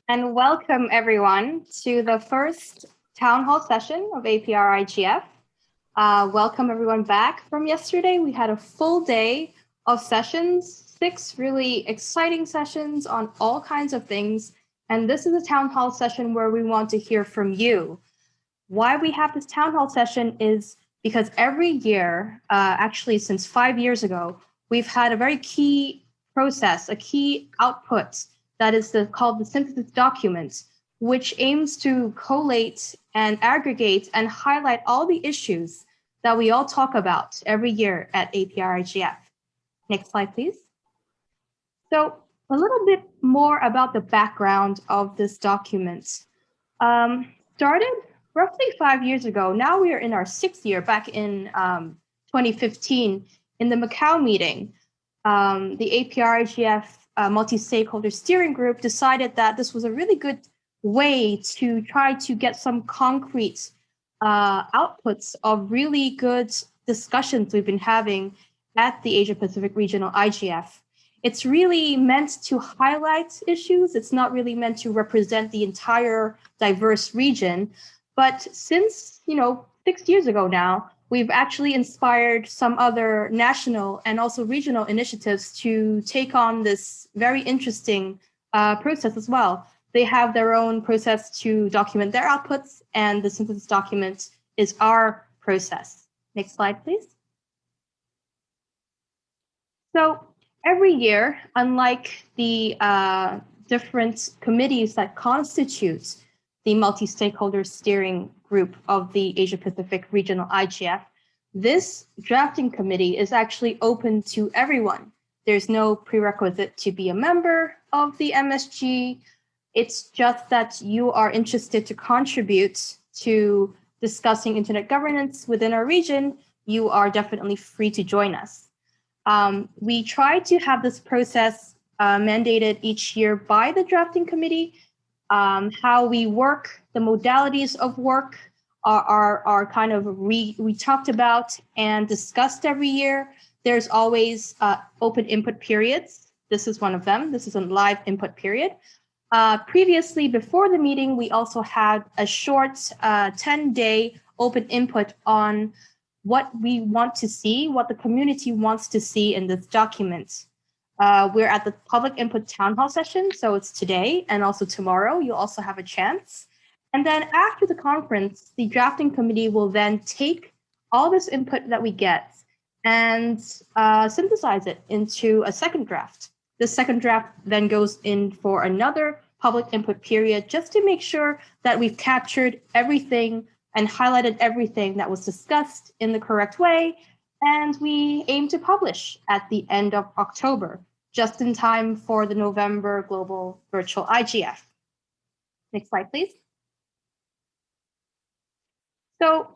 And welcome everyone to the first town hall session of APR IGF. Welcome everyone back from yesterday. We had a full day of sessions, 6 really exciting sessions on all kinds of things. And this is a town hall session where we want to hear from you. Why we have this town hall session is because every year, actually since 5 years ago, we've had a very key process, a key output that is called the synthesis document, which aims to collate and aggregate and highlight all the issues that we all talk about every year at APR-IGF. Next slide, please. So a little bit more about the background of this document. Started roughly 5 years ago. Now we are in our 6th year, back in 2015, in the Macau meeting. The APR-IGF multi-stakeholder steering group decided that this was a really good way to try to get some concrete outputs of really good discussions we've been having at the Asia Pacific Regional IGF. It's really meant to highlight issues. It's not really meant to represent the entire diverse region. But since, 6 years ago now, we've actually inspired some other national and also regional initiatives to take on this very interesting process as well. They have their own process to document their outputs, and the synthesis document is our process. Next slide, please. So every year, unlike the different committees that constitute the multi-stakeholder steering group of the Asia Pacific Regional IGF, this drafting committee is actually open to everyone. There's no prerequisite to be a member of the MSG. It's just that you are interested to contribute to discussing internet governance within our region. You are definitely free to join us. We try to have this process mandated each year by the drafting committee. How we work, the modalities of work are kind of we talked about and discussed every year. There's always open input periods. This is one of them. This is a live input period. Previously, before the meeting, we also had a short 10-day open input on what we want to see, what the community wants to see in this document. We're at the public input town hall session, so it's today and also tomorrow. You'll also have a chance. And then after the conference, the drafting committee will then take all this input that we get and synthesize it into a second draft. The second draft then goes in for another public input period just to make sure that we've captured everything and highlighted everything that was discussed in the correct way. And we aim to publish at the end of October, just in time for the November Global Virtual IGF. Next slide, please. So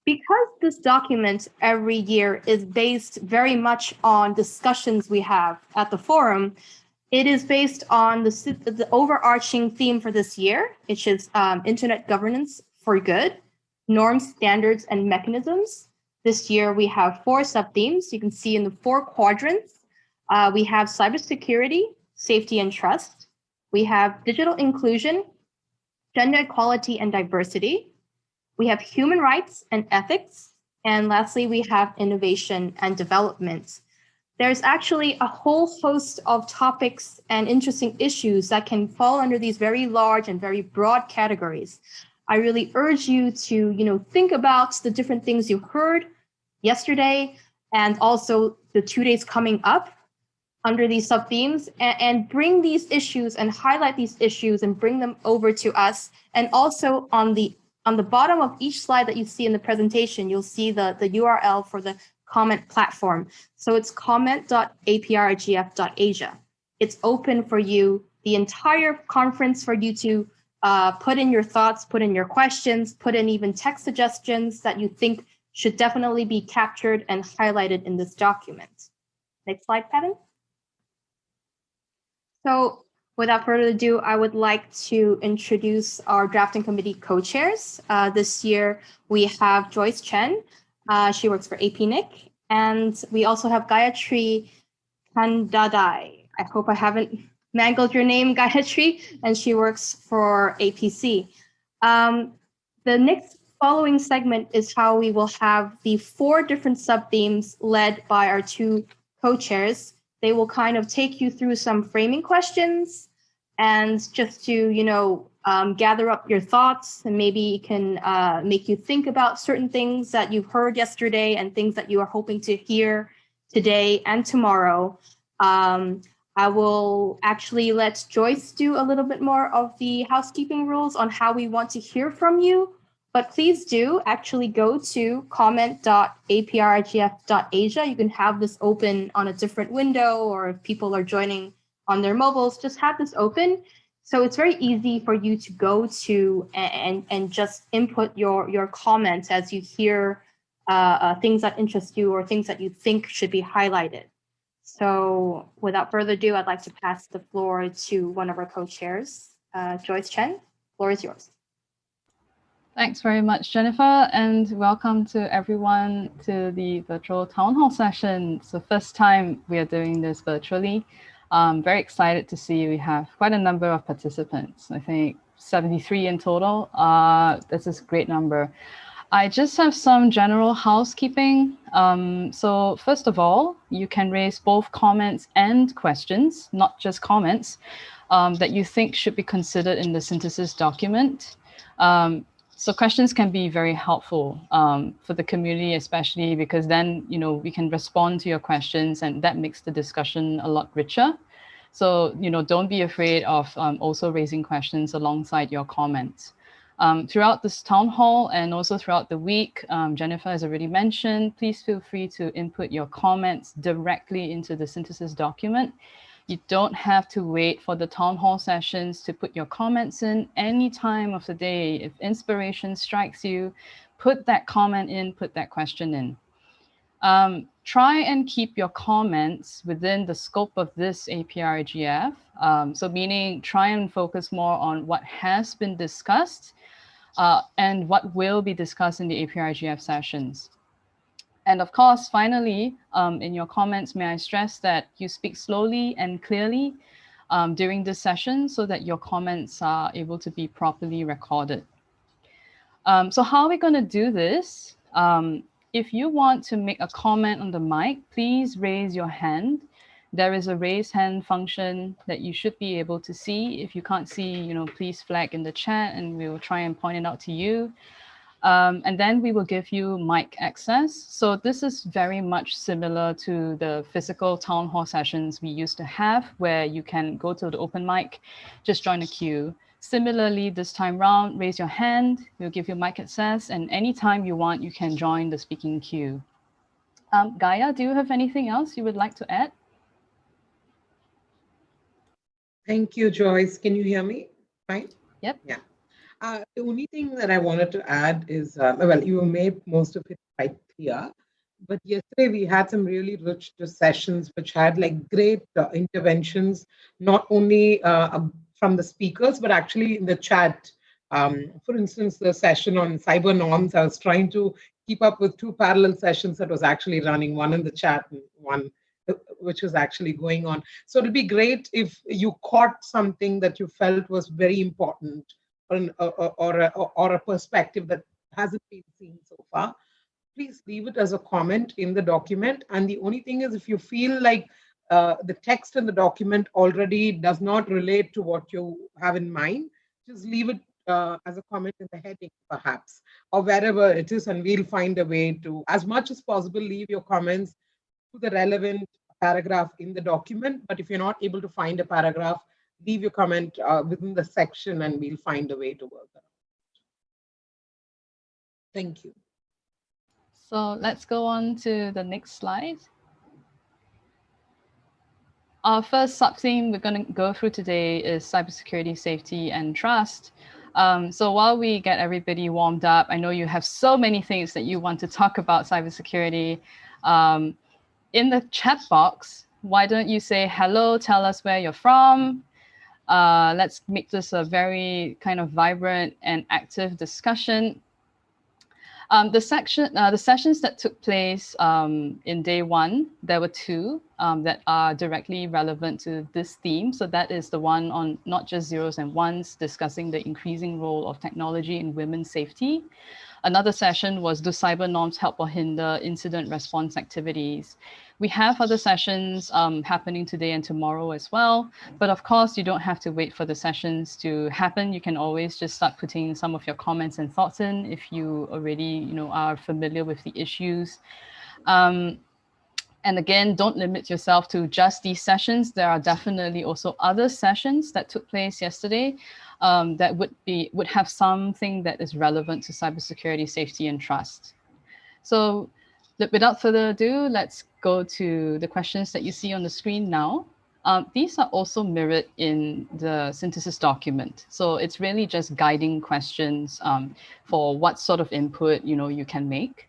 because this document every year is based very much on discussions we have at the forum, it is based on the overarching theme for this year, which is internet governance for good, norms, standards, and mechanisms. This year, we have 4 sub-themes. You can see in the 4 quadrants. We have cybersecurity, safety and trust. We have digital inclusion, gender equality and diversity. We have human rights and ethics. And lastly, we have innovation and development. There's actually a whole host of topics and interesting issues that can fall under these very large and very broad categories. I really urge you to, think about the different things you heard yesterday and also the 2 days coming up under these sub-themes and bring these issues and highlight these issues and bring them over to us. And also on the bottom of each slide that you see in the presentation, you'll see the URL for the comment platform. So it's comment.aprigf.asia. It's open for you, the entire conference, for you to put in your thoughts, put in your questions, put in even text suggestions that you think should definitely be captured and highlighted in this document. Next slide, Kevin. So without further ado, I would like to introduce our drafting committee co-chairs. This year, we have Joyce Chen. She works for APNIC. And we also have Gayatri Khandhadai. I hope I haven't mangled your name, Gayatri, and she works for APC. The next following segment is how we will have the 4 different sub-themes led by our 2 co-chairs. They will kind of take you through some framing questions and just to, gather up your thoughts, and maybe it can make you think about certain things that you've heard yesterday and things that you are hoping to hear today and tomorrow. I will actually let Joyce do a little bit more of the housekeeping rules on how we want to hear from you. But please do actually go to comment.aprigf.asia. You can have this open on a different window, or if people are joining on their mobiles, just have this open. So it's very easy for you to go to and just input your comments as you hear things that interest you or things that you think should be highlighted. So without further ado, I'd like to pass the floor to one of our co-chairs, Joyce Chen. The floor is yours. Thanks very much, Jennifer, and welcome to everyone to the virtual town hall session. It's the first time we are doing this virtually. I'm very excited to see we have quite a number of participants. I think 73 in total. This is a great number. I just have some general housekeeping. So first of all, you can raise both comments and questions, not just comments, that you think should be considered in the synthesis document. So questions can be very helpful for the community, especially because then, we can respond to your questions and that makes the discussion a lot richer. So, don't be afraid of also raising questions alongside your comments. Throughout this town hall and also throughout the week, Jennifer has already mentioned, please feel free to input your comments directly into the synthesis document. You don't have to wait for the town hall sessions to put your comments in any time of the day. If inspiration strikes you, put that comment in, put that question in. Try and keep your comments within the scope of this APRIGF. So meaning try and focus more on what has been discussed and what will be discussed in the APRIGF sessions. And of course, finally, in your comments, may I stress that you speak slowly and clearly during this session so that your comments are able to be properly recorded. So how are we going to do this? If you want to make a comment on the mic, please raise your hand. There is a raise hand function that you should be able to see. If you can't see, please flag in the chat and we will try and point it out to you. And then we will give you mic access. So this is very much similar to the physical town hall sessions we used to have, where you can go to the open mic, just join a queue. Similarly, this time round, raise your hand, we'll give you mic access, and anytime you want, you can join the speaking queue. Gaia, do you have anything else you would like to add? Thank you, Joyce. Can you hear me? Fine? Yep. Yeah. The only thing that I wanted to add is, well, you made most of it quite clear, but yesterday we had some really rich sessions which had great interventions, not only from the speakers, but actually in the chat. For instance, the session on cyber norms, I was trying to keep up with 2 parallel sessions that was actually running, one in the chat and one which was actually going on. So it'd be great if you caught something that you felt was very important, or a perspective that hasn't been seen so far. Please leave it as a comment in the document. And the only thing is, if you feel like the text in the document already does not relate to what you have in mind, just leave it as a comment in the heading, perhaps, or wherever it is, and we'll find a way to, as much as possible, leave your comments to the relevant paragraph in the document. But if you're not able to find a paragraph, leave your comment within the section and we'll find a way to work that out. Thank you. So let's go on to the next slide. Our first sub-theme we're going to go through today is cybersecurity, safety, and trust. So while we get everybody warmed up, I know you have so many things that you want to talk about cybersecurity. In the chat box, why don't you say hello, tell us where you're from. Let's make this a very kind of vibrant and active discussion. The sessions that took place in day one, there were two that are directly relevant to this theme. So that is the one on not just zeros and ones, discussing the increasing role of technology in women's safety. Another session was, do cyber norms help or hinder incident response activities? We have other sessions happening today and tomorrow as well. But of course, you don't have to wait for the sessions to happen. You can always just start putting some of your comments and thoughts in if you already are familiar with the issues. And again, don't limit yourself to just these sessions. There are definitely also other sessions that took place yesterday that would have something that is relevant to cybersecurity, safety, and trust. So without further ado, let's go to the questions that you see on the screen now. These are also mirrored in the synthesis document. So it's really just guiding questions for what sort of input you can make.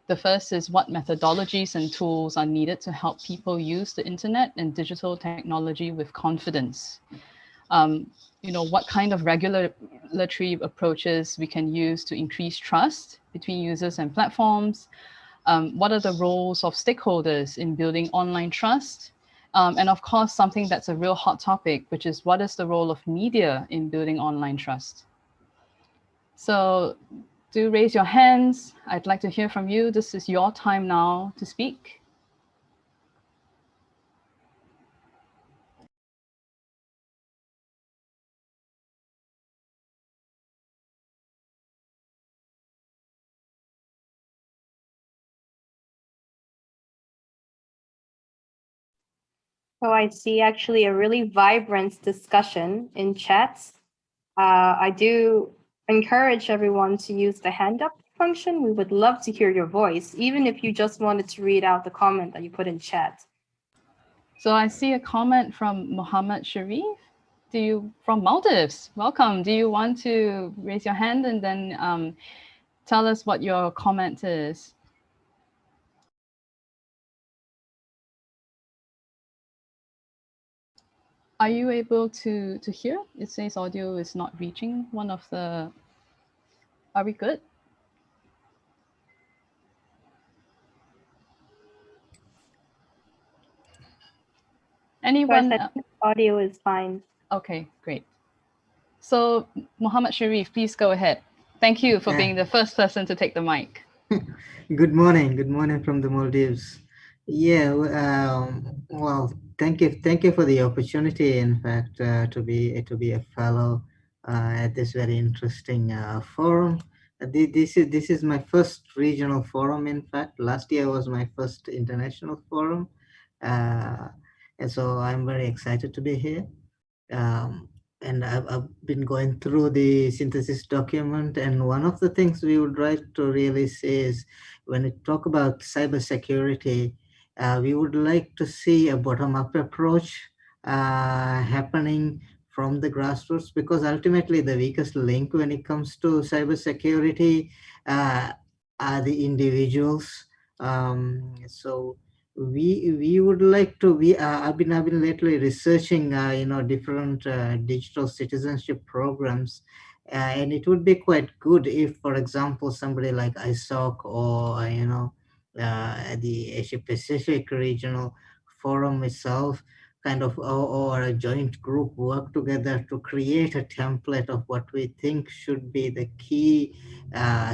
The first is, what methodologies and tools are needed to help people use the internet and digital technology with confidence? What kind of regulatory approaches we can use to increase trust between users and platforms? What are the roles of stakeholders in building online trust? And of course, something that's a real hot topic, which is, what is the role of media in building online trust? So do raise your hands. I'd like to hear from you. This is your time now to speak. So I see actually a really vibrant discussion in chats. I do encourage everyone to use the hand up function. We would love to hear your voice, even if you just wanted to read out the comment that you put in chat. So I see a comment from Mohammed Sharif. From Maldives, welcome. Do you want to raise your hand and then tell us what your comment is? Are you able to hear? It says audio is not reaching one of the... Are we good? Anyone? Audio is fine. Okay, great. So Mohammed Sharif, please go ahead. Thank you for being the first person to take the mic. Good morning from the Maldives. Yeah, well, thank you for the opportunity, in fact, to be a fellow at this very interesting forum. This is my first regional forum. In fact, last year was my first international forum, and so I'm very excited to be here. And I've been going through the synthesis document, and one of the things we would like to really say is, when we talk about cybersecurity, we would like to see a bottom-up approach happening from the grassroots, because ultimately the weakest link when it comes to cybersecurity are the individuals. So we would like to I've been lately researching different digital citizenship programs, and it would be quite good if, for example, somebody like ISOC or the Asia Pacific Regional Forum itself kind of, or a joint group, work together to create a template of what we think should be the key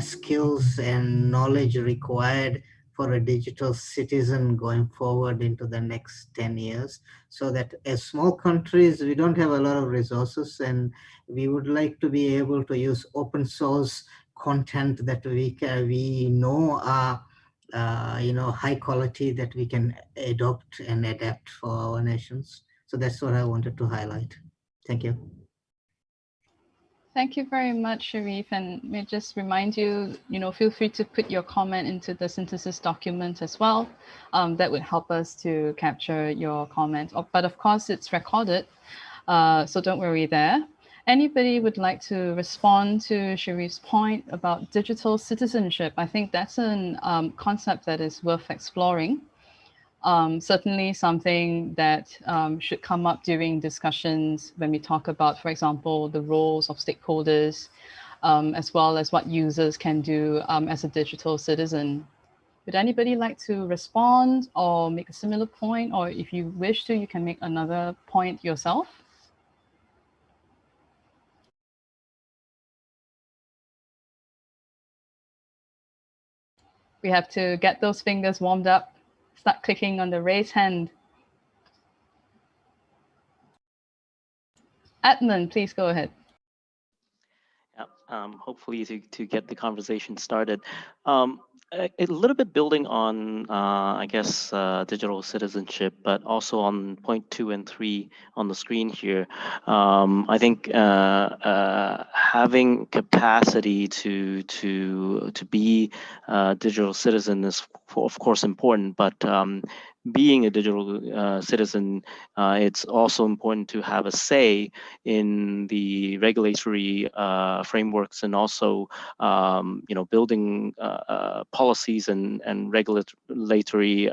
skills and knowledge required for a digital citizen going forward into the next 10 years, so that as small countries, we don't have a lot of resources, and we would like to be able to use open source content that we know are high quality, that we can adopt and adapt for our nations. So that's what I wanted to highlight. Thank you. Thank you very much, Sharif. And may I just remind you, feel free to put your comment into the synthesis document as well. That would help us to capture your comment. But of course, it's recorded, so don't worry there. Anybody would like to respond to Sharif's point about digital citizenship? I think that's a concept that is worth exploring. Certainly something that should come up during discussions when we talk about, for example, the roles of stakeholders as well as what users can do as a digital citizen. Would anybody like to respond or make a similar point? Or if you wish to, you can make another point yourself. We have to get those fingers warmed up. Start clicking on the raise hand. Admin, please go ahead. Hopefully to get the conversation started. A little bit building on, I guess, digital citizenship, but also on point 2 and 3 on the screen here. I think having capacity to be a digital citizen is, of course, important, but being a digital citizen, it's also important to have a say in the regulatory frameworks, and also building policies and regulatory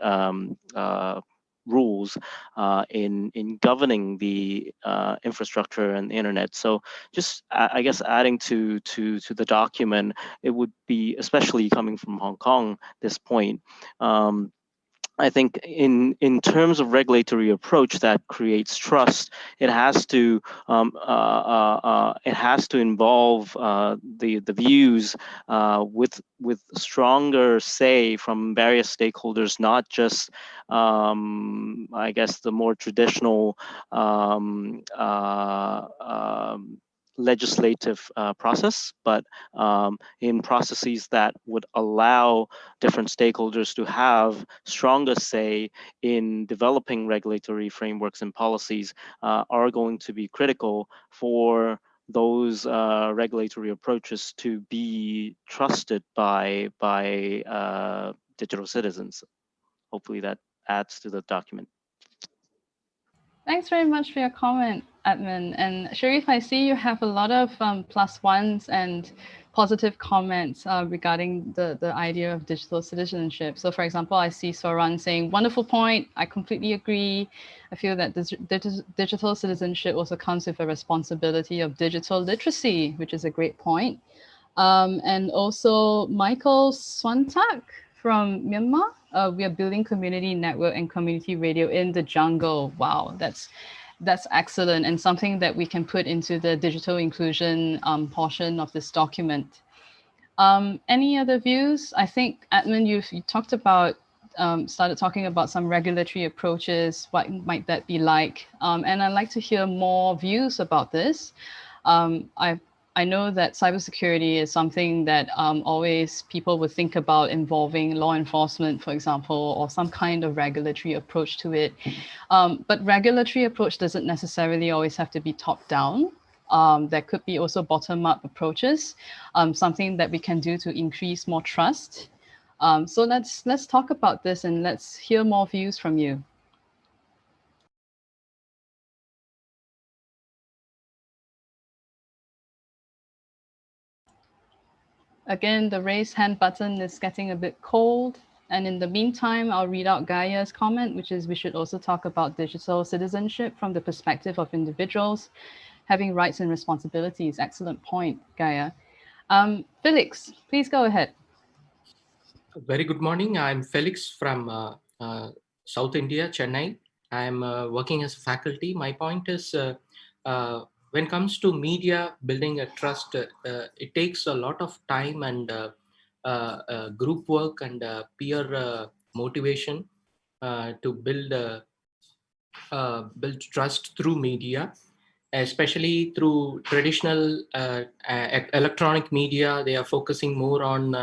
rules in governing the infrastructure and the internet. So just I guess adding to the document, it would be, especially coming from Hong Kong, this point. I think in terms of regulatory approach that creates trust, it has to involve the views with stronger say from various stakeholders, not just I guess the more traditional legislative process, but in processes that would allow different stakeholders to have stronger say in developing regulatory frameworks and policies are going to be critical for those regulatory approaches to be trusted by digital citizens. Hopefully that adds to the document. Thanks very much for your comment, Admin. And Sharif, I see you have a lot of +1s and positive comments regarding the idea of digital citizenship. So for example, I see Soran saying, wonderful point, I completely agree. I feel that digital citizenship also comes with a responsibility of digital literacy, which is a great point. And also Michael Swantak from Myanmar, we are building community network and community radio in the jungle. Wow, that's excellent, and something that we can put into the digital inclusion portion of this document. Any other views? I think, Admin, you talked about, started talking about some regulatory approaches. What might that be like? And I'd like to hear more views about this. I know that cybersecurity is something that always people would think about involving law enforcement, for example, or some kind of regulatory approach to it. But regulatory approach doesn't necessarily always have to be top down. There could be also bottom-up approaches, something that we can do to increase more trust. So let's talk about this, and let's hear more views from you. Again, the raise hand button is getting a bit cold. And in the meantime, I'll read out Gaia's comment, which is we should also talk about digital citizenship from the perspective of individuals having rights and responsibilities. Excellent point, Gaia. Felix, please go ahead. Very good morning. I'm Felix from South India, Chennai. I'm working as a faculty. My point is, when it comes to media, building a trust, it takes a lot of time and group work and peer motivation to build trust through media, especially through traditional electronic media. They are focusing more on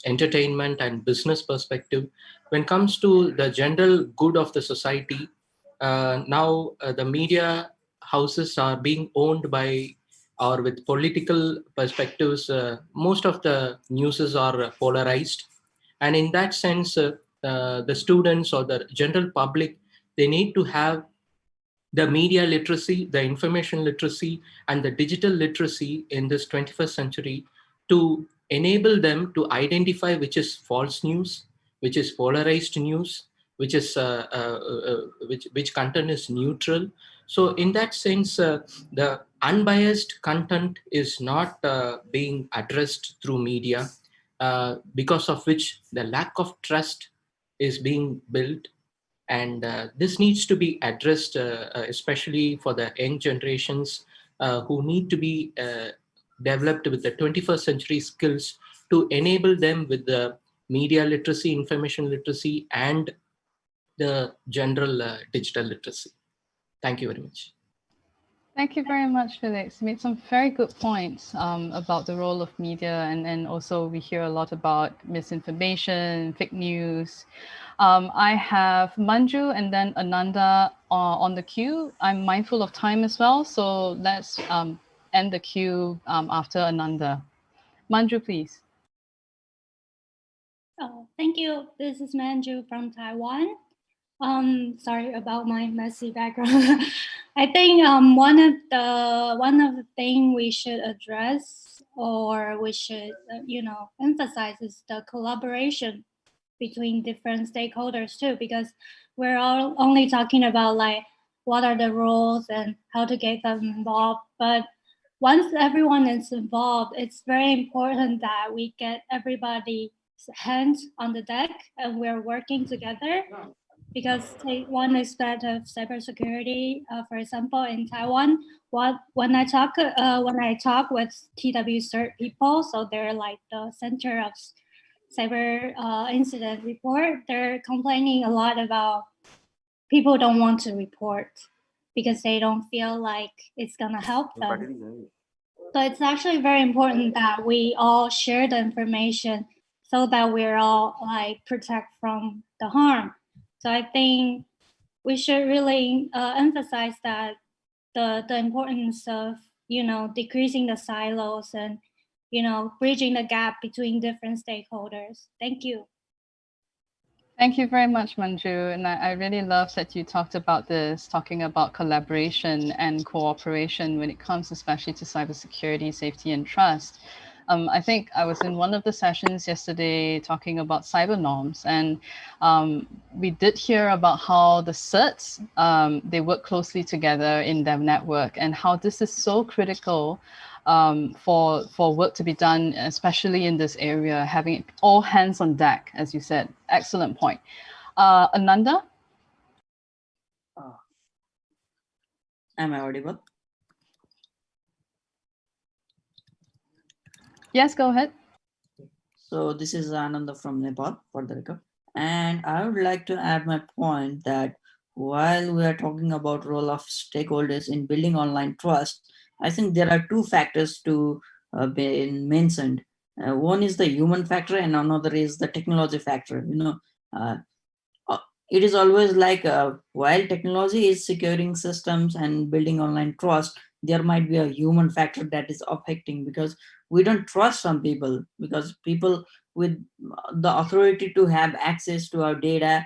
entertainment and business perspective. When it comes to the general good of the society, now the media houses are being owned by or with political perspectives. Most of the newses are polarized, and in that sense, the students or the general public, they need to have the media literacy, the information literacy, and the digital literacy in this 21st century to enable them to identify which is false news, which is polarized news, which is which content is neutral. So in that sense, the unbiased content is not being addressed through media, because of which the lack of trust is being built. And this needs to be addressed, especially for the young generations who need to be developed with the 21st century skills to enable them with the media literacy, information literacy, and the general digital literacy. Thank you very much. Thank you very much, Felix. You made some very good points about the role of media, and also we hear a lot about misinformation, fake news. I have Manju and then Ananda on the queue. I'm mindful of time as well, so let's end the queue after Ananda. Manju, please. Thank you. This is Manju from Taiwan. Sorry about my messy background. I think one of the thing we should address, or we should emphasize, is the collaboration between different stakeholders too, because we're all only talking about like what are the rules and how to get them involved. But once everyone is involved, it's very important that we get everybody's hands on the deck and we're working together. Because take one aspect of cybersecurity, for example, in Taiwan, when I talk with TW CERT people, so they're like the center of cyber incident report, they're complaining a lot about people don't want to report because they don't feel like it's gonna help them. So it's actually very important that we all share the information so that we're all like protect from the harm. So I think we should really emphasize that the importance of decreasing the silos and bridging the gap between different stakeholders. Thank you. Thank you very much, Manju. And I really love that you talked about this, talking about collaboration and cooperation when it comes especially to cybersecurity, safety, and trust. I think I was in one of the sessions yesterday talking about cyber norms, and we did hear about how the CERTs, they work closely together in their network, and how this is so critical for work to be done, especially in this area, having all hands on deck, as you said. Excellent point. Ananda? Am I audible? Yes, go ahead. So this is Ananda from Nepal, for the record. And I would like to add my point that while we are talking about role of stakeholders in building online trust, I think there are two factors to be mentioned. One is the human factor and another is the technology factor. It is always like while technology is securing systems and building online trust, there might be a human factor that is affecting, because we don't trust some people, because people with the authority to have access to our data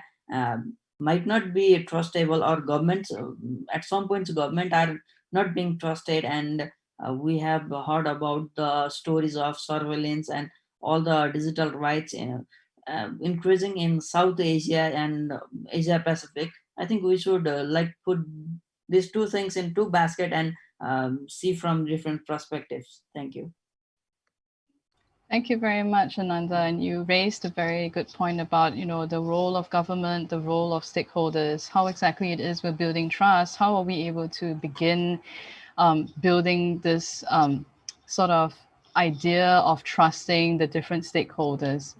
might not be trustable, or governments at some points government are not being trusted. And we have heard about the stories of surveillance and all the digital rights increasing in South Asia and Asia Pacific. I think we should like put these two things in two baskets and see from different perspectives. Thank you. Thank you very much, Ananda. And you raised a very good point about, the role of government, the role of stakeholders, how exactly it is we're building trust. How are we able to begin building this sort of idea of trusting the different stakeholders?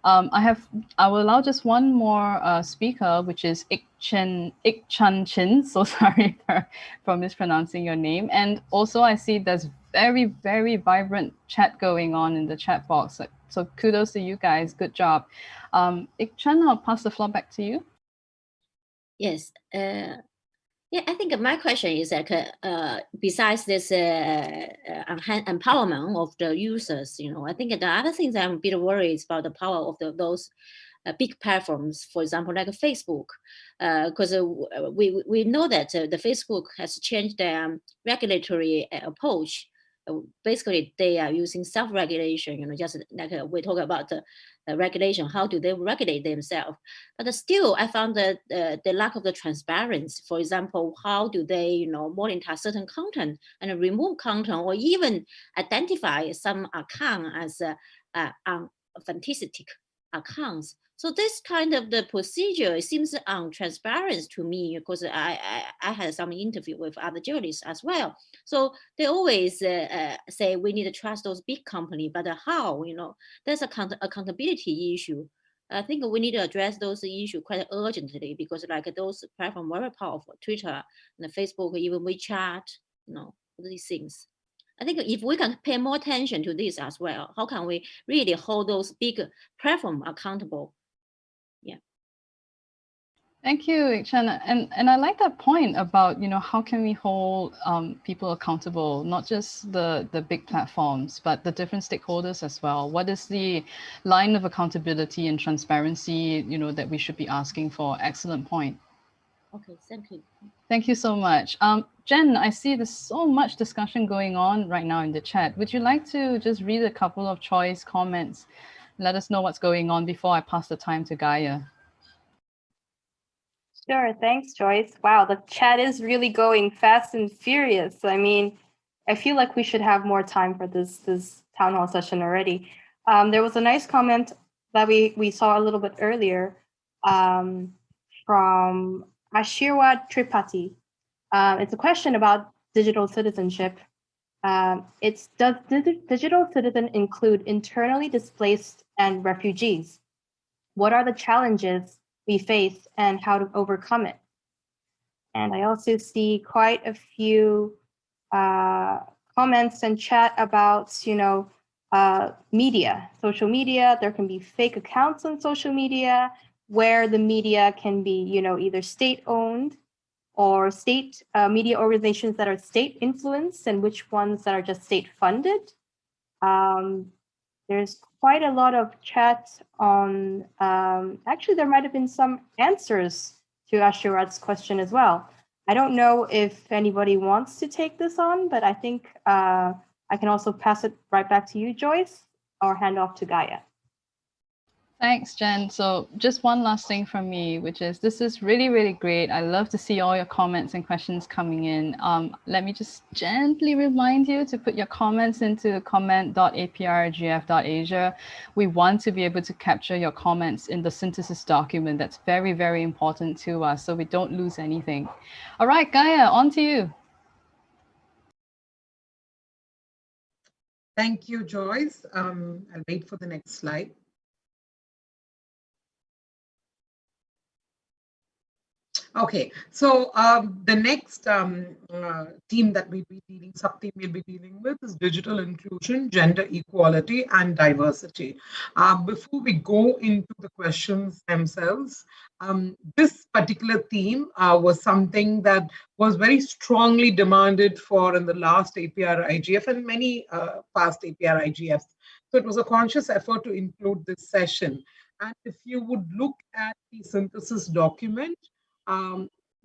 I will allow just one more speaker, which is Ik Chan Chin. So sorry for mispronouncing your name. And also I see there's very, very vibrant chat going on in the chat box. So kudos to you guys. Good job. Ik Chan, I'll pass the floor back to you. Yes. Yeah, I think my question is that besides this empowerment of the users, I think the other things I'm a bit worried is about the power of those big platforms, for example, like Facebook, because we know that the Facebook has changed their regulatory approach basically they are using self-regulation, just like we talk about the regulation, how do they regulate themselves? But still, I found that the lack of the transparency, for example, how do they, monitor certain content and remove content, or even identify some account as authentic accounts. So this kind of the procedure seems untransparent to me, because I had some interview with other journalists as well. So they always say we need to trust those big companies, but how? There's accountability issue. I think we need to address those issues quite urgently, because like those platforms very powerful, Twitter and Facebook, even WeChat, these things. I think if we can pay more attention to this as well, how can we really hold those big platforms accountable? Yeah. Thank you, Chen. And I like that point about, how can we hold people accountable, not just the big platforms, but the different stakeholders as well. What is the line of accountability and transparency, that we should be asking for? Excellent point. Okay, thank you. Thank you so much. Jen, I see there's so much discussion going on right now in the chat. Would you like to just read a couple of choice comments? Let us know what's going on before I pass the time to Gaia. Sure, thanks, Joyce. Wow, the chat is really going fast and furious. I mean, I feel like we should have more time for this town hall session already. There was a nice comment that we saw a little bit earlier from Ashirwa Tripathi. It's a question about digital citizenship. Does digital citizen include internally displaced and refugees? What are the challenges we face and how to overcome it? And I also see quite a few comments and chat about, media, social media. There can be fake accounts on social media where the media can be, either state-owned or state media organizations that are state-influenced, and which ones that are just state-funded. There's quite a lot of chat on, actually there might have been some answers to Ashirat's question as well. I don't know if anybody wants to take this on, but I think I can also pass it right back to you, Joyce, or hand off to Gaia. Thanks, Jen. So just one last thing from me, which is this is really, really great. I love to see all your comments and questions coming in. Let me just gently remind you to put your comments into comment.aprgf.asia. We want to be able to capture your comments in the synthesis document. That's very, very important to us, so we don't lose anything. All right, Gaia, on to you. Thank you, Joyce. I'll wait for the next slide. Okay, so the next theme that we'll be dealing, sub-theme we'll be dealing with is digital inclusion, gender equality, and diversity. Before we go into the questions themselves, this particular theme was something that was very strongly demanded for in the last APR IGF and many past APR IGFs. So it was a conscious effort to include this session. And if you would look at the synthesis document,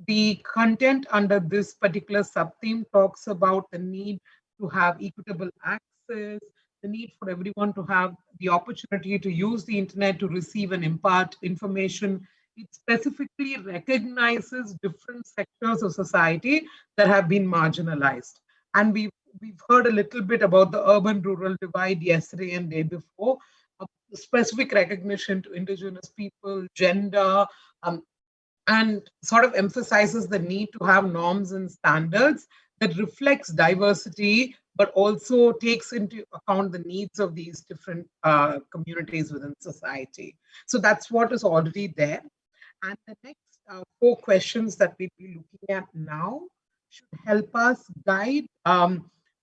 the content under this particular sub-theme talks about the need to have equitable access, the need for everyone to have the opportunity to use the internet to receive and impart information. It specifically recognizes different sectors of society that have been marginalized. And we've heard a little bit about the urban-rural divide yesterday and day before, specific recognition to indigenous people, gender, and sort of emphasizes the need to have norms and standards that reflects diversity, but also takes into account the needs of these different communities within society. So that's what is already there. And the next 4 questions that we'll be looking at now should help us guide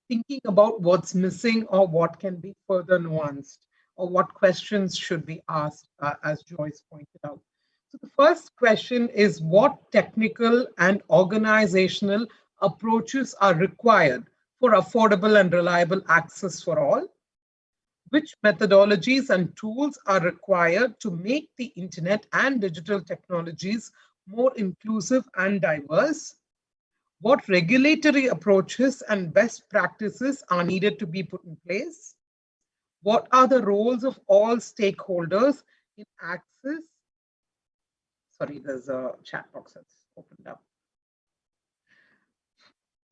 thinking about what's missing or what can be further nuanced, or what questions should be asked, as Joyce pointed out. So the first question is, what technical and organizational approaches are required for affordable and reliable access for all? Which methodologies and tools are required to make the internet and digital technologies more inclusive and diverse? What regulatory approaches and best practices are needed to be put in place? What are the roles of all stakeholders in access? Sorry, there's a chat box that's opened up.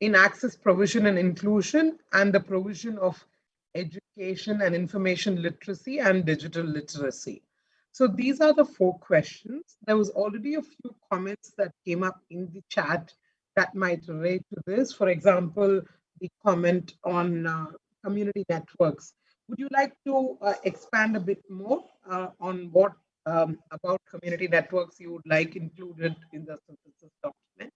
In access provision and inclusion, and the provision of education and information literacy and digital literacy. So these are the 4 questions. There was already a few comments that came up in the chat that might relate to this. For example, the comment on community networks. Would you like to expand a bit more on what about community networks you would like included in the synthesis document?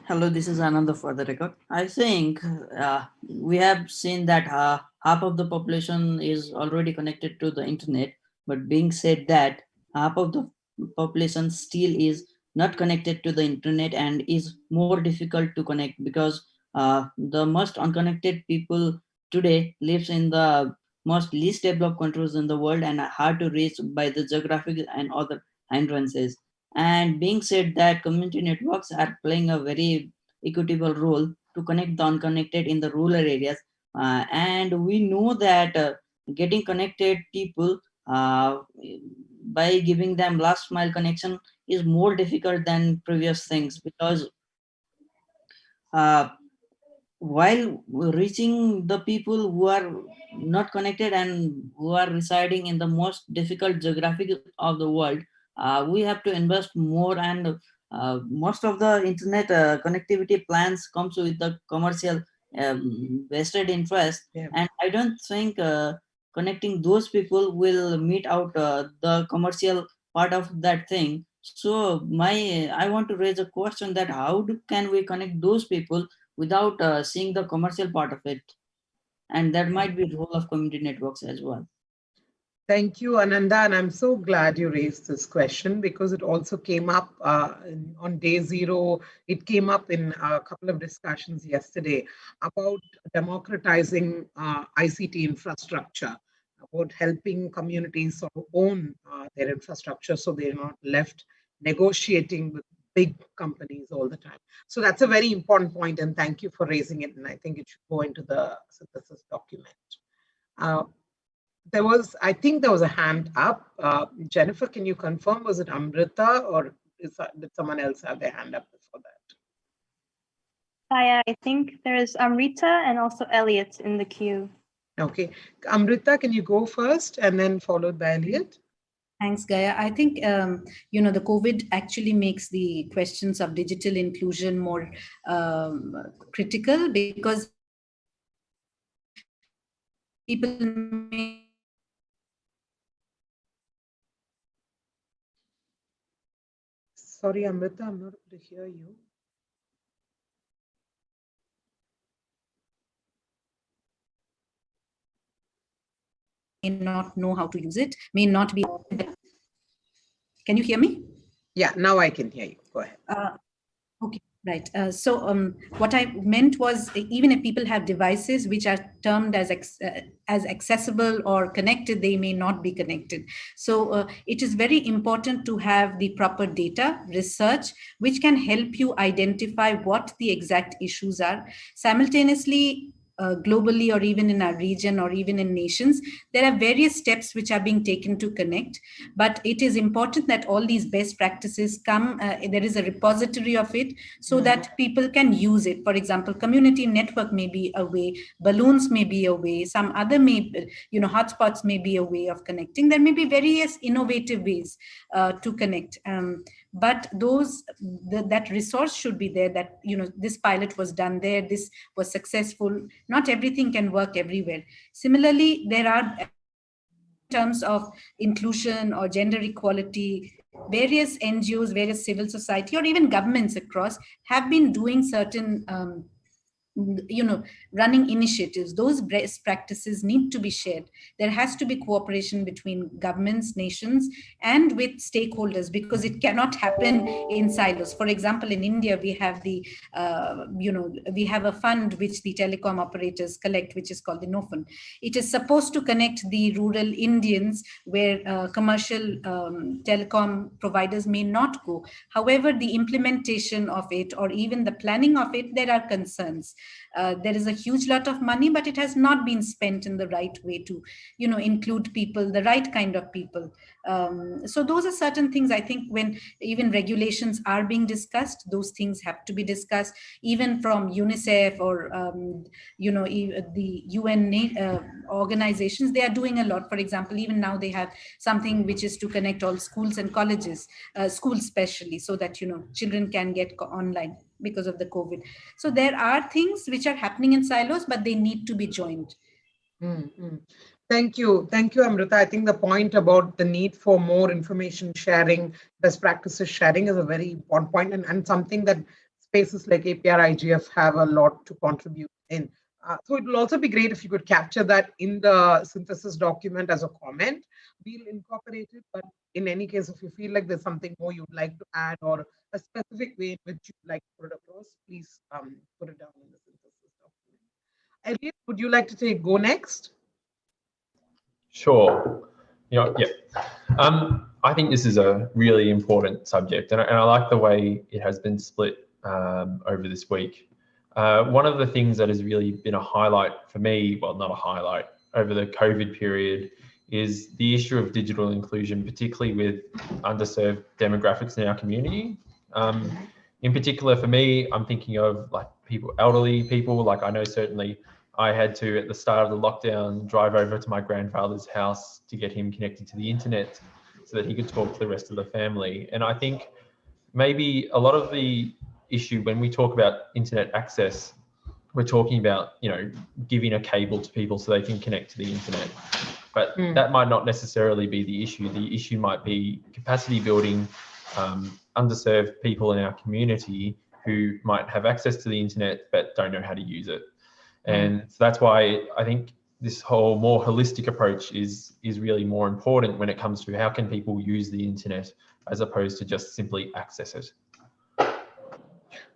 Hello, this is Ananda for the record. I think we have seen that half of the population is already connected to the internet, but being said that half of the population still is not connected to the internet and is more difficult to connect because the most unconnected people today lives in the most least developed countries in the world and are hard to reach by the geographic and other hindrances. And being said that community networks are playing a very equitable role to connect the unconnected in the rural areas. And we know that getting connected people by giving them last mile connection is more difficult than previous things because while reaching the people who are not connected and who are residing in the most difficult geographic of the world, we have to invest more, and most of the internet connectivity plans comes with the commercial vested interest. Yeah. And I don't think connecting those people will meet out the commercial part of that thing. So I want to raise a question that can we connect those people without seeing the commercial part of it? And that might be the role of community networks as well. Thank you, Ananda, and I'm so glad you raised this question because it also came up on day 0. It came up in a couple of discussions yesterday about democratizing ICT infrastructure, about helping communities sort of own their infrastructure so they're not left negotiating with big companies all the time. So that's a very important point, and thank you for raising it. And I think it should go into the synthesis document. I think there was a hand up. Jennifer, can you confirm, was it Amrita or did someone else have their hand up before that? I think there's Amrita and also Elliot in the queue. Okay, Amrita, can you go first and then followed by Elliot? Thanks, Gaia. I think, the COVID actually makes the questions of digital inclusion more critical because people may Sorry, Amrita, I'm not able to hear you. may not know how to use it, may not be. Can you hear me? Yeah, now I can hear you. Go ahead. Okay, right. So what I meant was even if people have devices which are termed as accessible or connected, they may not be connected. So it is very important to have the proper data research, which can help you identify what the exact issues are. Simultaneously, globally or even in our region or even in nations, there are various steps which are being taken to connect, but it is important that all these best practices come, there is a repository of it so that people can use it. For example, community network may be a way, balloons may be a way, some other hotspots may be a way of connecting. There may be various innovative ways to connect. But that resource should be there, that this pilot was done there, this was successful. Not everything can work everywhere. Similarly, there are, in terms of inclusion or gender equality, various NGOs, various civil society, or even governments across have been doing certain running initiatives. Those best practices need to be shared. There has to be cooperation between governments, nations, and with stakeholders, because it cannot happen in silos. For example, in India, we have we have a fund which the telecom operators collect, which is called the NOFUN. It is supposed to connect the rural Indians where commercial telecom providers may not go. However, the implementation of it, or even the planning of it, there are concerns. There is a huge lot of money, but it has not been spent in the right way to, include people, the right kind of people. So those are certain things, I think, when even regulations are being discussed, those things have to be discussed, even from UNICEF or, the UN organizations. They are doing a lot. For example, even now they have something which is to connect all schools and colleges, schools especially, so that, children can get online because of the COVID. So there are things which are happening in silos, but they need to be joined. Mm-hmm. Thank you, Amrita. I think the point about the need for more information sharing, best practices sharing is a very important point, and something that spaces like APR IGF have a lot to contribute in. So it will also be great if you could capture that in the synthesis document as a comment. We'll incorporate it, but in any case, if you feel like there's something more you'd like to add, or a specific way in which you'd like to put it across, please put it down in the synthesis document. Elliot, would you like to go next? Sure. I think this is a really important subject, and I like the way it has been split over this week. One of the things that has really been a highlight for me, well, not a highlight, over the COVID period, is the issue of digital inclusion, particularly with underserved demographics in our community. In particular, for me, I'm thinking of like elderly people. Like I know certainly I had to, at the start of the lockdown, drive over to my grandfather's house to get him connected to the internet so that he could talk to the rest of the family. And I think maybe a lot of the issue when we talk about internet access, we're talking about, giving a cable to people so they can connect to the internet. But that might not necessarily be the issue. The issue might be capacity building, underserved people in our community who might have access to the internet but don't know how to use it. And so that's why I think this whole more holistic approach is really more important when it comes to how can people use the internet as opposed to just simply access it.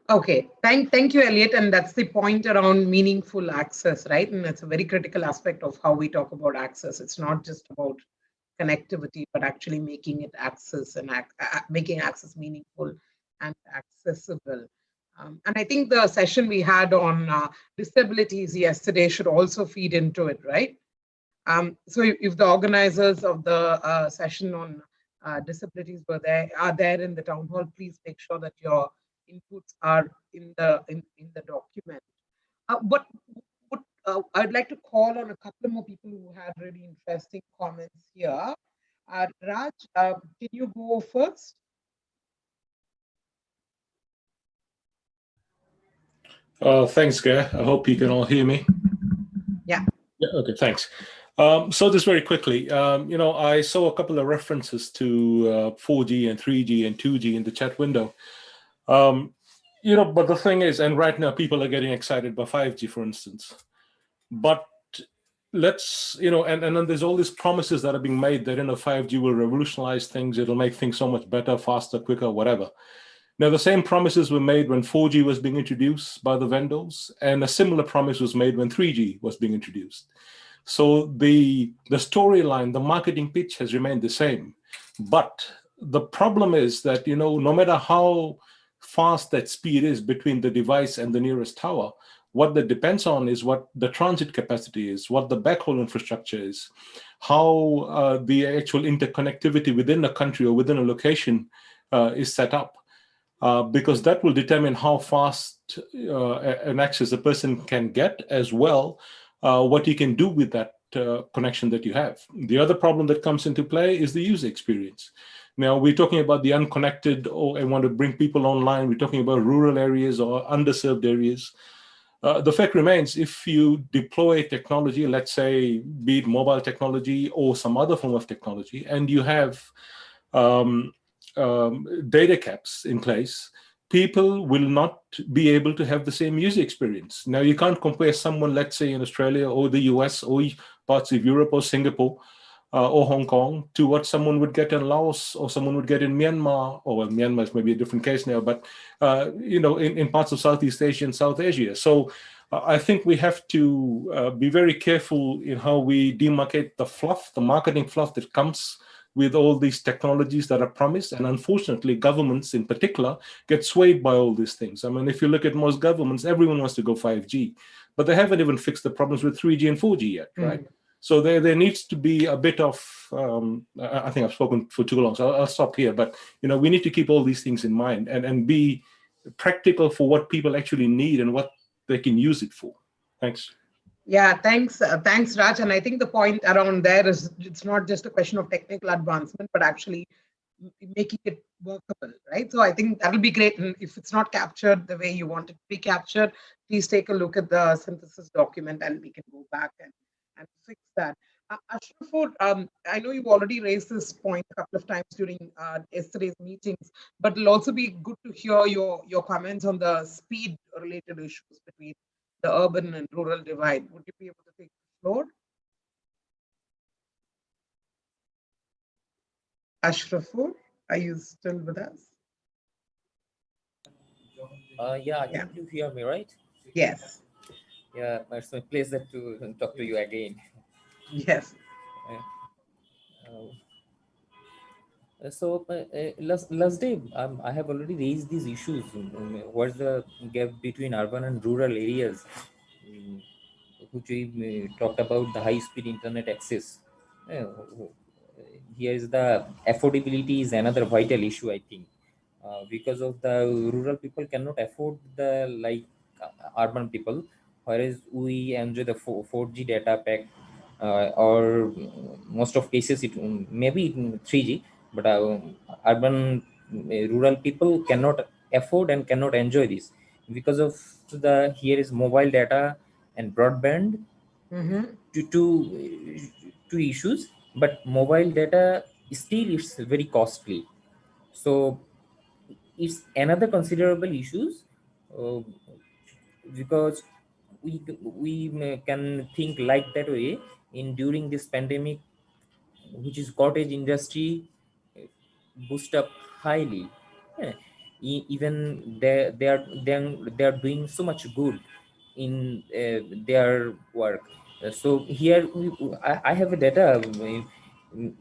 Okay, thank you, Elliot. And that's the point around meaningful access, right? And that's a very critical aspect of how we talk about access. It's not just about connectivity, but actually making it access and making access meaningful and accessible. And I think the session we had on disabilities yesterday should also feed into it, right? So if the organizers of the session on disabilities are there in the town hall, please make sure that your inputs are in the document. But I'd like to call on a couple more people who had really interesting comments here. Raj, can you go first? Thanks, Gay. I hope you can all hear me. Yeah. Okay, thanks. So just very quickly, I saw a couple of references to 4G and 3G and 2G in the chat window. But the thing is, and right now people are getting excited by 5G, for instance. But let's, and then there's all these promises that are being made that 5G will revolutionize things. It'll make things so much better, faster, quicker, whatever. Now, the same promises were made when 4G was being introduced by the vendors, and a similar promise was made when 3G was being introduced. So the storyline, the marketing pitch has remained the same. But the problem is that, no matter how fast that speed is between the device and the nearest tower, what that depends on is what the transit capacity is, what the backhaul infrastructure is, how the actual interconnectivity within a country or within a location is set up. Because that will determine how fast an access a person can get, as well what you can do with that connection that you have. The other problem that comes into play is the user experience. Now, we're talking about the unconnected, or I want to bring people online. We're talking about rural areas or underserved areas. The fact remains, if you deploy technology, let's say, be it mobile technology or some other form of technology, and you have data caps in place, people will not be able to have the same user experience. Now, you can't compare someone, let's say in Australia or the US or parts of Europe or Singapore or Hong Kong to what someone would get in Laos or someone would get in Myanmar, or well, Myanmar is maybe a different case now, but in parts of Southeast Asia and South Asia. So I think we have to be very careful in how we demarcate the fluff, the marketing fluff that comes with all these technologies that are promised. And unfortunately, governments in particular get swayed by all these things. I mean, if you look at most governments, everyone wants to go 5G, but they haven't even fixed the problems with 3G and 4G yet, right? So there needs to be a bit of, I think I've spoken for too long, so I'll stop here. But we need to keep all these things in mind and be practical for what people actually need and what they can use it for. Thanks. Yeah, thanks, Raj. And I think the point around there is it's not just a question of technical advancement, but actually making it workable, right? So I think that'll be great. And if it's not captured the way you want it to be captured, please take a look at the synthesis document and we can go back and fix that. Ashrafur, I know you've already raised this point a couple of times during yesterday's meetings, but it'll also be good to hear your comments on the speed-related issues between the urban and rural divide. Would you be able to take the floor? Ashrafur, are you still with us? Yeah, I think you hear me, right? Yes. Yeah, it's my pleasure to talk to you again. Yes. So last day, I have already raised these issues. What's the gap between urban and rural areas? Which we talked about the high-speed internet access. Here is the affordability is another vital issue, I think, because of the rural people cannot afford the urban people, whereas we enjoy the 4G data pack, or most of cases it maybe 3G, but urban rural people cannot afford and cannot enjoy this because of the here is mobile data and broadband. Two issues, but mobile data still is very costly, so it's another considerable issues, because we can think like that way in during this pandemic, which is cottage industry boost up highly. Yeah. Even they are doing so much good in their work. So here I have a data.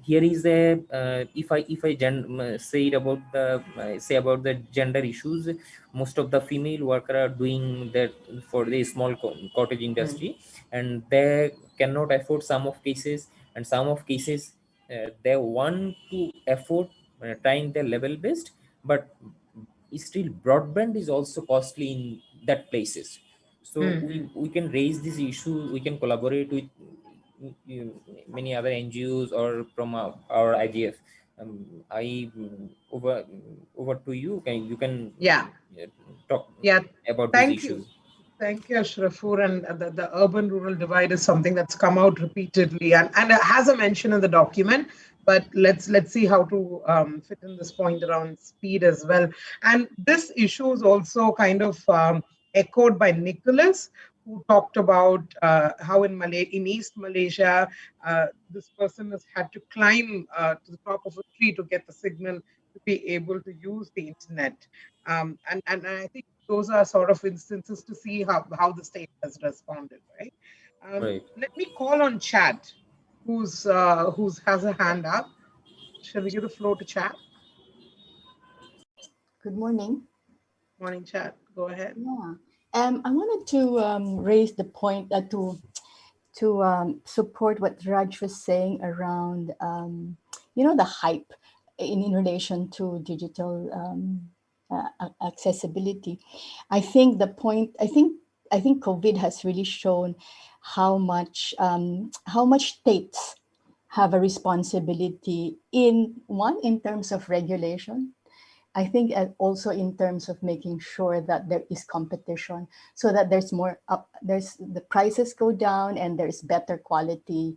Here is a if I say it about the say about the gender issues, most of the female workers are doing that for the small cottage industry, and they cannot afford some of cases, and some of cases they want to afford trying their level best, but still broadband is also costly in that places. So we can raise this issue, we can collaborate with many other NGOs or from our IGF. I over to you. You can talk about these issues. Thank you, Ashrafur. And the urban-rural divide is something that's come out repeatedly and has a mention in the document. But let's see how to fit in this point around speed as well. And this issue is also kind of echoed by Nicholas, who talked about how in East Malaysia, this person has had to climb to the top of a tree to get the signal to be able to use the internet. And I think those are sort of instances to see how the state has responded, right? Right. Let me call on Chad, who's has a hand up. Shall we give the floor to Chad? Good morning. Morning, Chad. Go ahead. Yeah. I wanted to raise the point to support what Raj was saying around the hype in relation to digital accessibility. I think COVID has really shown how much states have a responsibility in terms of regulation. I think also in terms of making sure that there is competition, so that there's the prices go down and there's better quality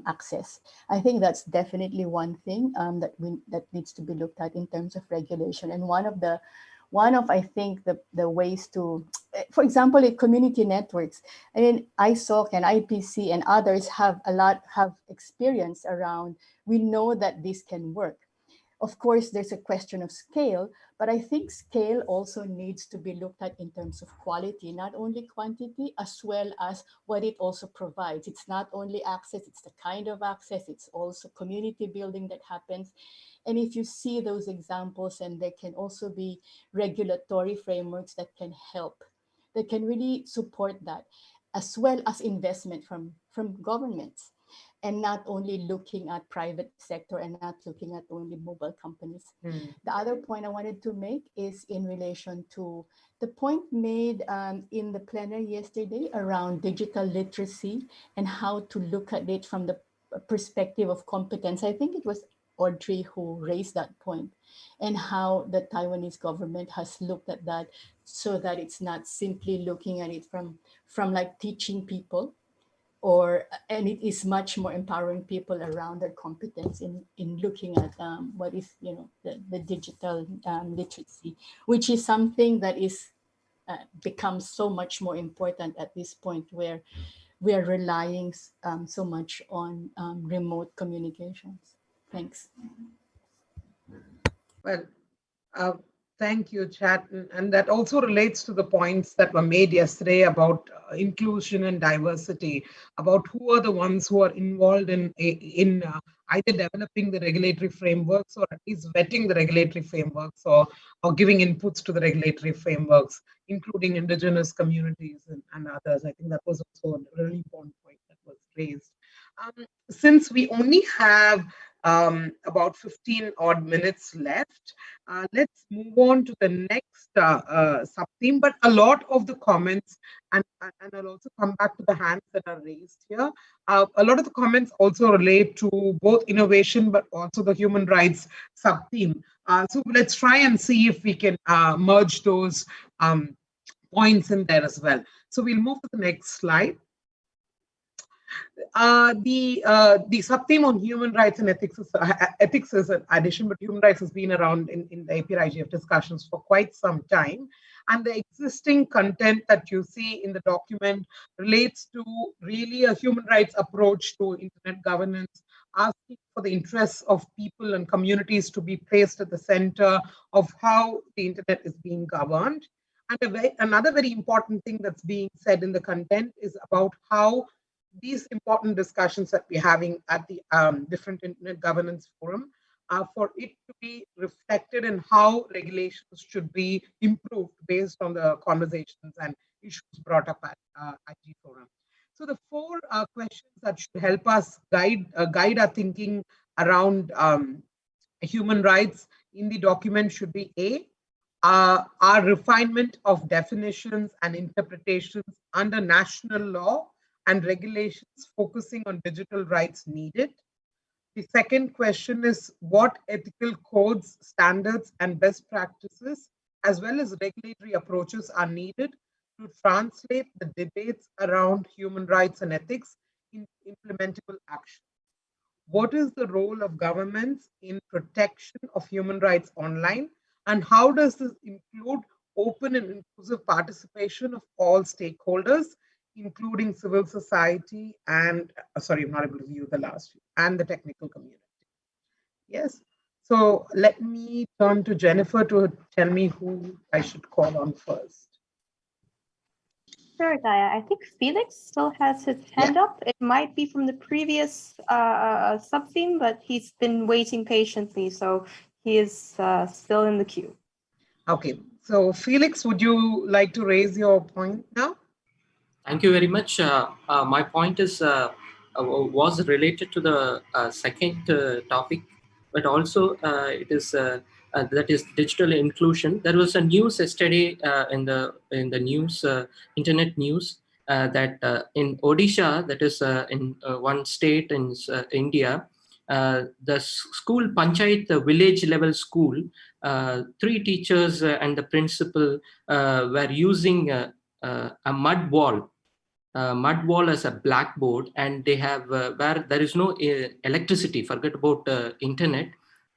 access. I think that's definitely one thing that needs to be looked at in terms of regulation. And one of one of, I think, the ways to, for example, in community networks, I mean, ISOC and IPC and others have experience around, we know that this can work. Of course, there's a question of scale, but I think scale also needs to be looked at in terms of quality, not only quantity, as well as what it also provides. It's not only access, it's the kind of access, it's also community building that happens. And if you see those examples, and there can also be regulatory frameworks that can help, that can really support that, as well as investment from governments. And not only looking at private sector and not looking at only mobile companies. The other point I wanted to make is in relation to the point made in the plenary yesterday around digital literacy and how to look at it from the perspective of competence. I think it was Audrey who raised that point, and how the Taiwanese government has looked at that, so that it's not simply looking at it from like teaching people, and it is much more empowering people around their competence in looking at what is, the digital literacy, which is something that is becomes so much more important at this point, where we are relying so much on remote communications. Thanks. Well, thank you, Chat. And that also relates to the points that were made yesterday about inclusion and diversity, about who are the ones who are involved in either developing the regulatory frameworks, or at least vetting the regulatory frameworks, or giving inputs to the regulatory frameworks, including indigenous communities and others. I think that was also a really important point that was raised. Since we only have about 15 odd minutes left, let's move on to the next sub-theme. But a lot of the comments, and I'll also come back to the hands that are raised here, a lot of the comments also relate to both innovation but also the human rights sub-theme. So let's try and see if we can merge those points in there as well. So we'll move to the next slide. The sub-theme on human rights and ethics is an addition, but human rights has been around in the APR-IGF discussions for quite some time. And the existing content that you see in the document relates to really a human rights approach to internet governance, asking for the interests of people and communities to be placed at the center of how the internet is being governed. And another very important thing that's being said in the content is about how these important discussions that we're having at the different internet governance forum, for it to be reflected in how regulations should be improved based on the conversations and issues brought up at IG forum. So the four questions that should help us guide our thinking around human rights in the document should be our refinement of definitions and interpretations under national law and regulations focusing on digital rights needed. The second question is what ethical codes, standards, and best practices, as well as regulatory approaches, are needed to translate the debates around human rights and ethics in implementable action. What is the role of governments in protection of human rights online, and how does this include open and inclusive participation of all stakeholders, including civil society and, sorry, I'm not able to view the last few, and the technical community. Yes, so let me turn to Jennifer to tell me who I should call on first. Sure, Gaia. I think Felix still has his hand up. It might be from the previous sub-theme, but he's been waiting patiently, so he is still in the queue. Okay, so Felix, would you like to raise your point now? Thank you very much. My point is was related to the second topic, but also it is that is digital inclusion. There was a news yesterday in the news, internet news, that in Odisha, that is in one state in India, the school panchayat, the village level school, 3 teachers and the principal were using a mud wall as a blackboard, and they have where there is no electricity, forget about internet,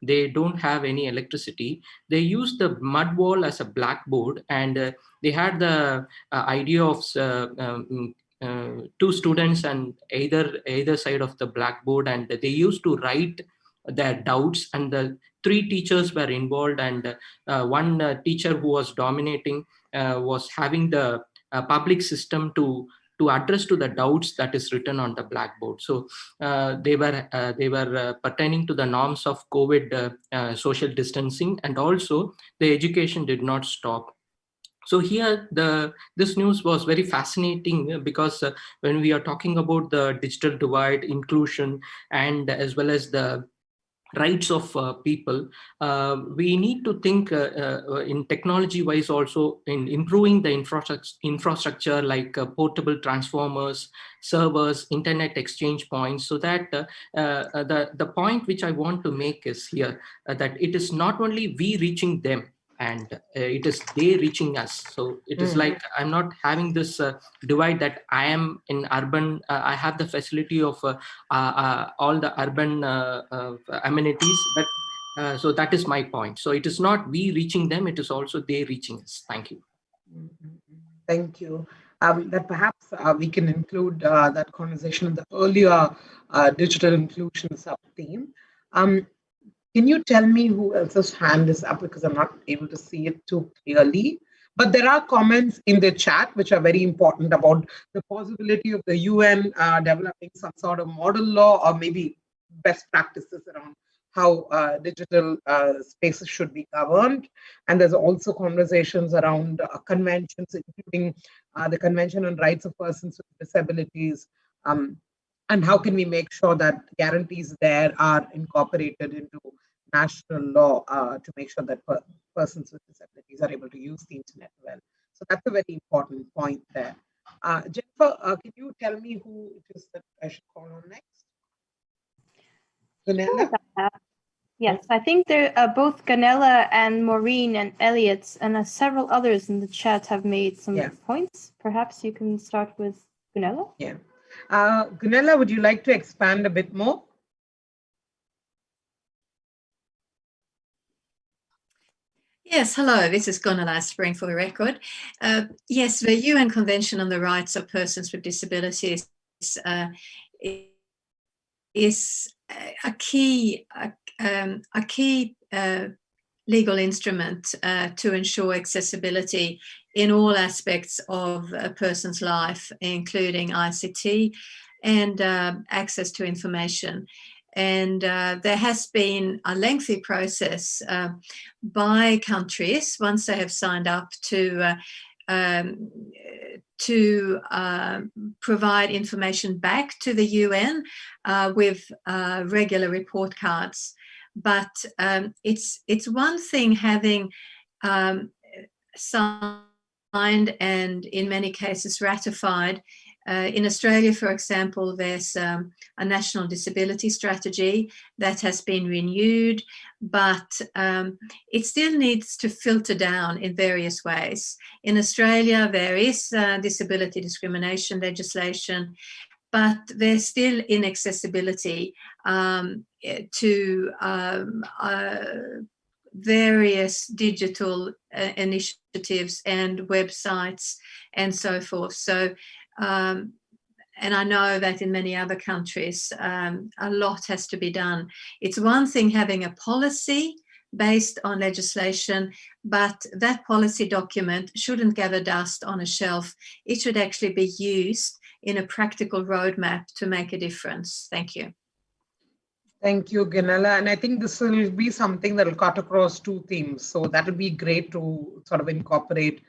they don't have any electricity. They use the mud wall as a blackboard, and they had the idea of two students and either side of the blackboard, and they used to write their doubts, and the three teachers were involved, and one teacher who was dominating was having the public system to address to the doubts that is written on the blackboard. So they were pertaining to the norms of COVID social distancing, and also the education did not stop. So here this news was very fascinating because when we are talking about the digital divide, inclusion, and as well as the rights of people, we need to think in technology wise also in improving the infrastructure like portable transformers, servers, internet exchange points, so that the point which I want to make is here that it is not only we reaching them, and it is they reaching us. So it is like I'm not having this divide that I am in urban, I have the facility of all the urban amenities, but so that is my point. So it is not we reaching them, it is also they reaching us. Thank you. Thank you. That perhaps we can include that conversation in the earlier digital inclusion sub-theme. Can you tell me who else's hand is up, because I'm not able to see it too clearly? But there are comments in the chat which are very important about the possibility of the UN developing some sort of model law or maybe best practices around how digital spaces should be governed. And there's also conversations around conventions, including the Convention on Rights of Persons with Disabilities, and how can we make sure that guarantees there are incorporated into national law to make sure that persons with disabilities are able to use the internet well. So that's a very important point there. Jennifer, can you tell me who it is that I should call on next? Gunella? Yes, I think there both Ganella and Maureen and Elliot and several others in the chat have made some points. Perhaps you can start with Gunella. Yeah. Gunella, would you like to expand a bit more? Yes, hello, this is Gunilla Spring for the record. Yes, the UN Convention on the Rights of Persons with Disabilities is a key legal instrument to ensure accessibility in all aspects of a person's life, including ICT and access to information. And there has been a lengthy process by countries once they have signed up to provide information back to the UN with regular report cards. But it's one thing having signed and in many cases ratified. In Australia, for example, there's a national disability strategy that has been renewed, but it still needs to filter down in various ways. In Australia, there is disability discrimination legislation, but there's still inaccessibility to various digital initiatives and websites and so forth. So, and I know that in many other countries, a lot has to be done. It's one thing having a policy based on legislation, but that policy document shouldn't gather dust on a shelf. It should actually be used in a practical roadmap to make a difference. Thank you. Thank you, Gunilla. And I think this will be something that will cut across two themes. So that will be great to sort of incorporate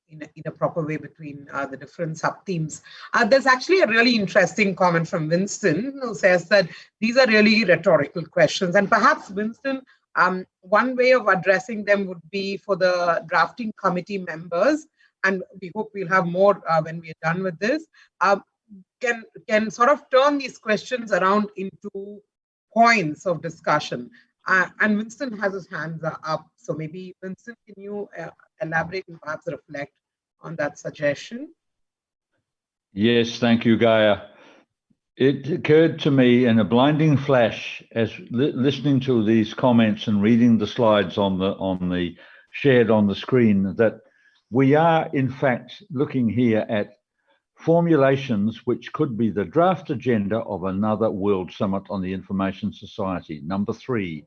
in a proper way between the different sub-themes. There's actually a really interesting comment from Winston who says that these are really rhetorical questions. And perhaps, Winston, one way of addressing them would be for the drafting committee members, and we hope we'll have more when we're done with this, can sort of turn these questions around into points of discussion. And Winston has his hands up. So maybe, Winston, can you elaborate and perhaps reflect on that suggestion? Yes, thank you, Gaia. It occurred to me in a blinding flash as listening to these comments and reading the slides on the shared on the screen that we are in fact looking here at formulations which could be the draft agenda of another World Summit on the Information Society. Number 3.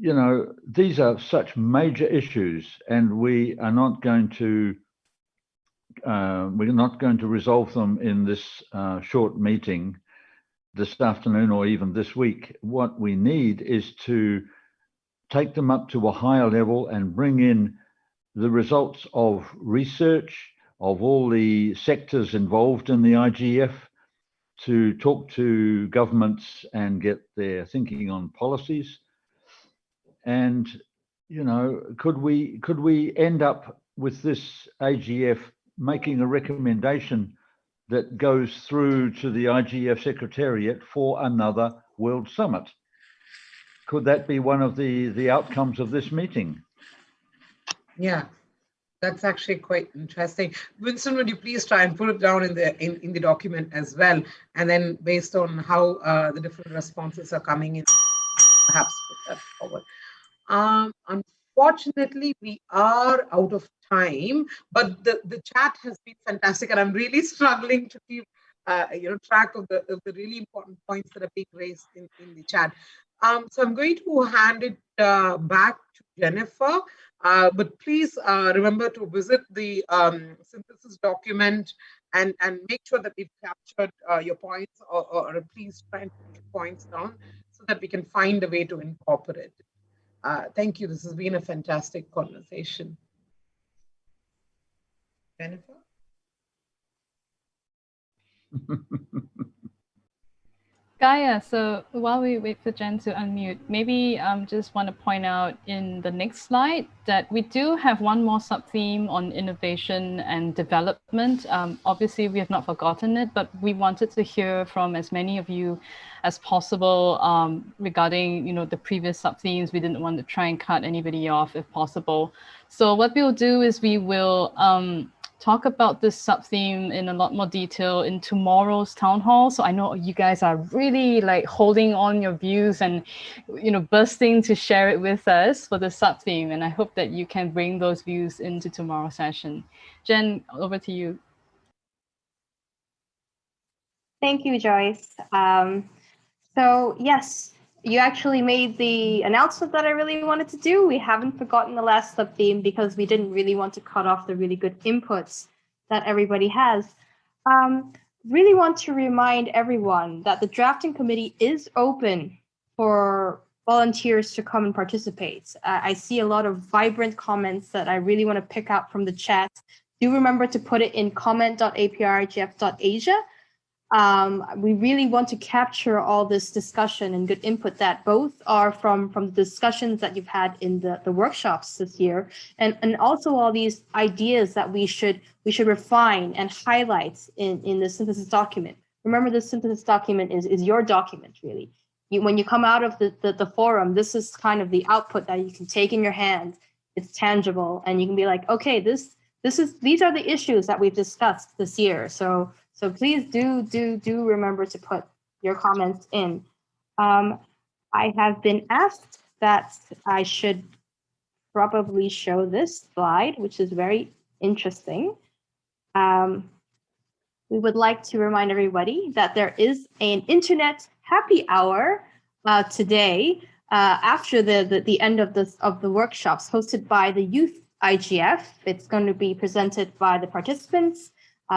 You know, these are such major issues, and we are not going to resolve them in this short meeting this afternoon or even this week. What we need is to take them up to a higher level and bring in the results of research of all the sectors involved in the IGF, to talk to governments and get their thinking on policies. And, you know, could we end up with this AGF making a recommendation that goes through to the IGF Secretariat for another World Summit? Could that be one of the outcomes of this meeting? Yeah, that's actually quite interesting. Winston, would you please try and put it down in the document as well, and then based on how the different responses are coming in, perhaps put that forward. Unfortunately, we are out of time, but the chat has been fantastic, and I'm really struggling to keep track of the really important points that are being raised in the chat. So I'm going to hand it back to Jennifer, but please remember to visit the synthesis document and make sure that we've captured your points, or please try and put your points down so that we can find a way to incorporate it. Thank you. This has been a fantastic conversation. Jennifer? Gaia, so while we wait for Jen to unmute, maybe just want to point out in the next slide that we do have one more sub-theme on innovation and development. Obviously, we have not forgotten it, but we wanted to hear from as many of you as possible regarding, you know, the previous sub-themes. We didn't want to try and cut anybody off if possible. So what we'll do is we will talk about this sub-theme in a lot more detail in tomorrow's town hall. So I know you guys are really like holding on your views and, you know, bursting to share it with us for the sub-theme. And I hope that you can bring those views into tomorrow's session. Jen, over to you. Thank you, Joyce. So yes, you actually made the announcement that I really wanted to do. We haven't forgotten the last sub-theme because we didn't really want to cut off the really good inputs that everybody has. Really want to remind everyone that the drafting committee is open for volunteers to come and participate. I see a lot of vibrant comments that I really want to pick out from the chat. Do remember to put it in comment.aprigf.asia. We really want to capture all this discussion and good input that both are from the discussions that you've had in the workshops this year, and also all these ideas that we should refine and highlight in the synthesis document. Remember, the synthesis document is your document, really. When you come out of the forum, this is kind of the output that you can take in your hand. It's tangible, and you can be like, okay, these are the issues that we've discussed this year. So please do remember to put your comments in. I have been asked that I should probably show this slide, which is very interesting. We would like to remind everybody that there is an internet happy hour today after the end of the workshops hosted by the Youth IGF. It's going to be presented by the participants.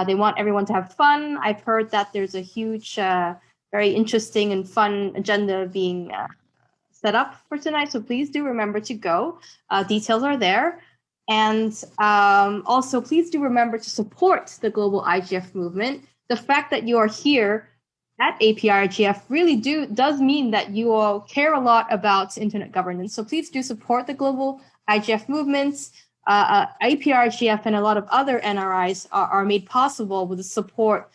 They want everyone to have fun. I've heard that there's a huge, very interesting and fun agenda being set up for tonight. So please do remember to go. Details are there. And also, please do remember to support the global IGF movement. The fact that you are here at APRIGF really does mean that you all care a lot about internet governance. So please do support the global IGF movements. APRIGF and a lot of other NRIs are made possible with the support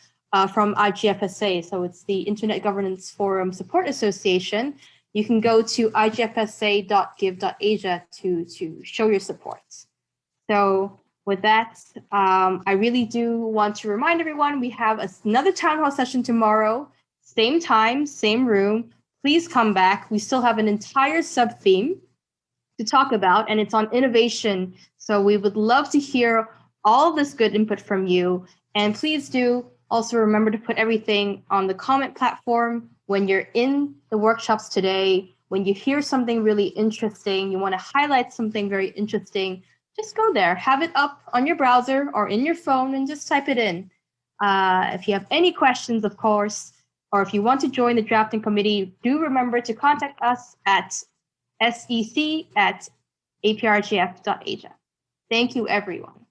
from IGFSA. So it's the Internet Governance Forum Support Association. You can go to igfsa.give.asia to show your support. So with that, I really do want to remind everyone we have another town hall session tomorrow, same time, same room. Please come back. We still have an entire sub-theme to talk about, and it's on innovation. So we would love to hear all this good input from you. And please do also remember to put everything on the comment platform when you're in the workshops today. When you hear something really interesting, you want to highlight something very interesting, just go there, have it up on your browser or in your phone and just type it in. If you have any questions, of course, or if you want to join the drafting committee, do remember to contact us at sec@aprgf.asia. Thank you, everyone.